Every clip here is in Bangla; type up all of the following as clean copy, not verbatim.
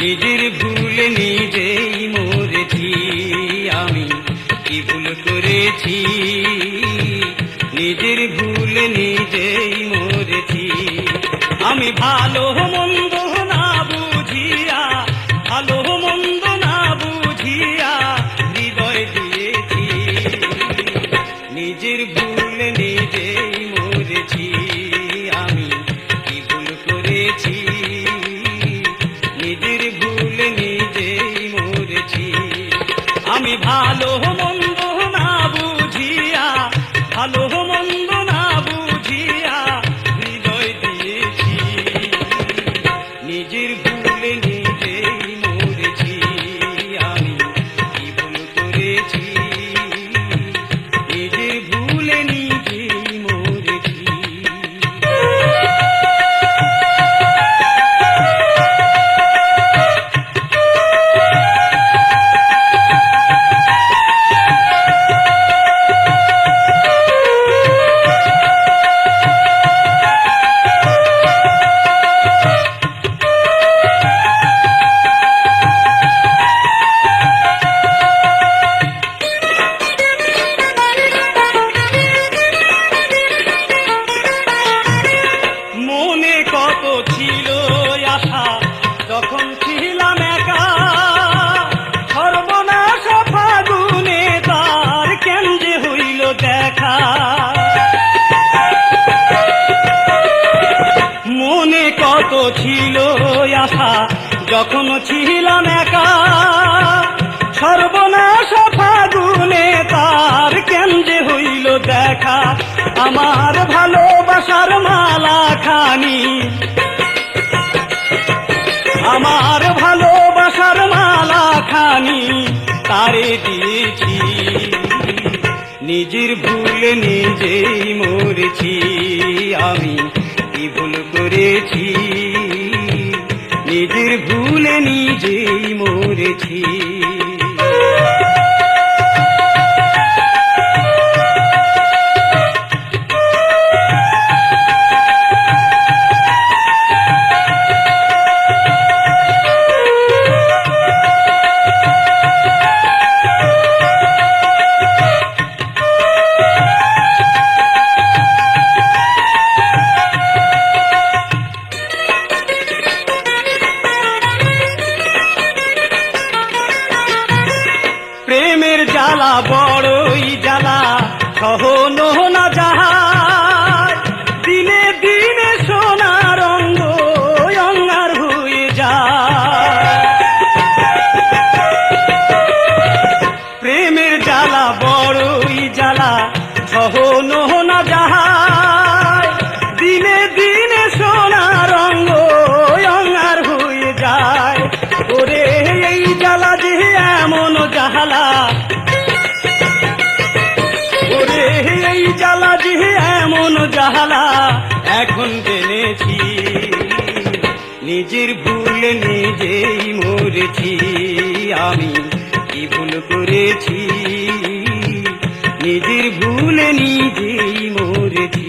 নিজের ভুলে নিজেই মরেছি আমি, কি ভুল করেছি, নিজের ভুলে নিজেই মরেছি আমি। ভালো মন্দ না বুঝিয়া, ভালো মন্দ না বুঝিয়া হৃদয় দিয়েছি, নিজের ভুলে নিজেই মরেছি আমি, কি ভুল করেছি, নিজের ভুলে নিজেই মরেছি আমি। ভালো মন্দ না বুঝিয়া, ভালো মন্দ না বুঝিয়া হৃদয় দিয়েছি, নিজের ভুলে নিজেই মরেছি আমি, কি ভুল করেছি, নিজের ভুলে নিজেই মরেছি। ছিল আশা যখন ছিলাম একা, সর্বনাশ ফাগুনে তার কেন যে হইল দেখা। মনে কত ছিল আশা যখন ছিলাম একা, সর্বনাশ ফাগুনে তার কেন যে হইল দেখা। আমার ভালোবাসার মালা খানি, আমার ভালোবাসার মালা খানি তারে দিয়েছি, নিজের ভুলে নিজেই মরেছি আমি, কি ভুল করেছি, নিজের ভুলে নিজেই মরেছি। প্রেমের জ্বালা বড়ই জ্বালা সহনো না যায়, দিনে দিনে সোনার অঙ্গ অঙ্গার হয়ে যায়। প্রেমের জ্বালা বড়ই জ্বালা সহনো না যায়, দিনে দিনে সোনার অঙ্গ অঙ্গার হয়ে যায়। ওরে এই জ্বালা যে এমন জ্বালা, ওরে এই জ্বালা যে এমন জ্বালা এখন জেনেছি, নিজের ভুলে নিজেই মরেছি আমি, কি ভুল করেছি, নিজের ভুলে নিজেই মরেছি।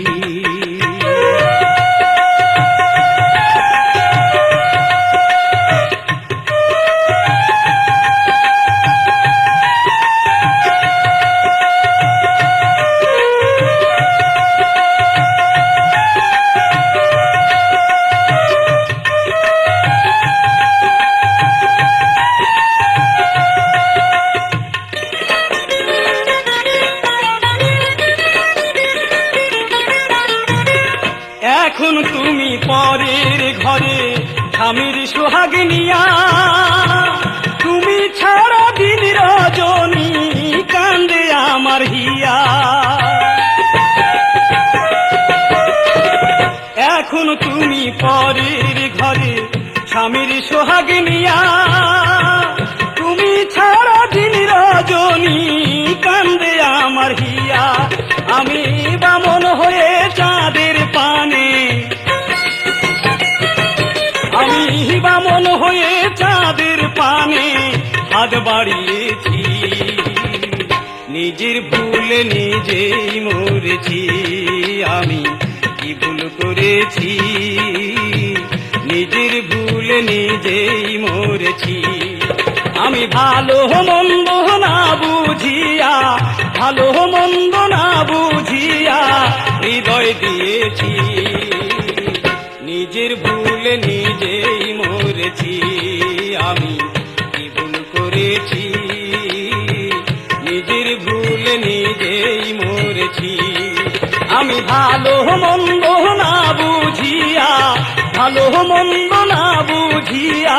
এখন তুমি পরের ঘরে স্বামীর সোহাগ নিয়া, তুমি ছাড়া দিন রজনী কান্দে আমার হিয়া। এখন তুমি পরের ঘরে স্বামীর সোহাগ নিয়া, তুমি ছাড়া দিন রজনী কান্দে আমার হিয়া। আমি বামন হয়ে চাঁদের পানে, আমি বামন হয়ে চাঁদের পানে হাত বাড়িয়েছি, নিজের ভুলে নিজেই মরেছি আমি, কি ভুল করেছি, নিজের ভুলে ভুলে নিজেই মরেছি। আমি ভালো মন্দ না বুঝিয়া, ভালো মন্দ না বুঝিয়া হৃদয় দিয়েছি। নিজের ভুলে নিজেই মরেছি। আমি কি ভুল করেছি, নিজের ভুলে নিজেই মরেছি। আমি ভালো মন্দ না বুঝিয়া, ভালো মন্দ না বুঝিয়া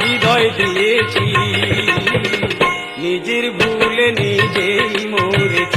হৃদয় দিয়েছি। নিজের ভুলে নিজেই মরেছি।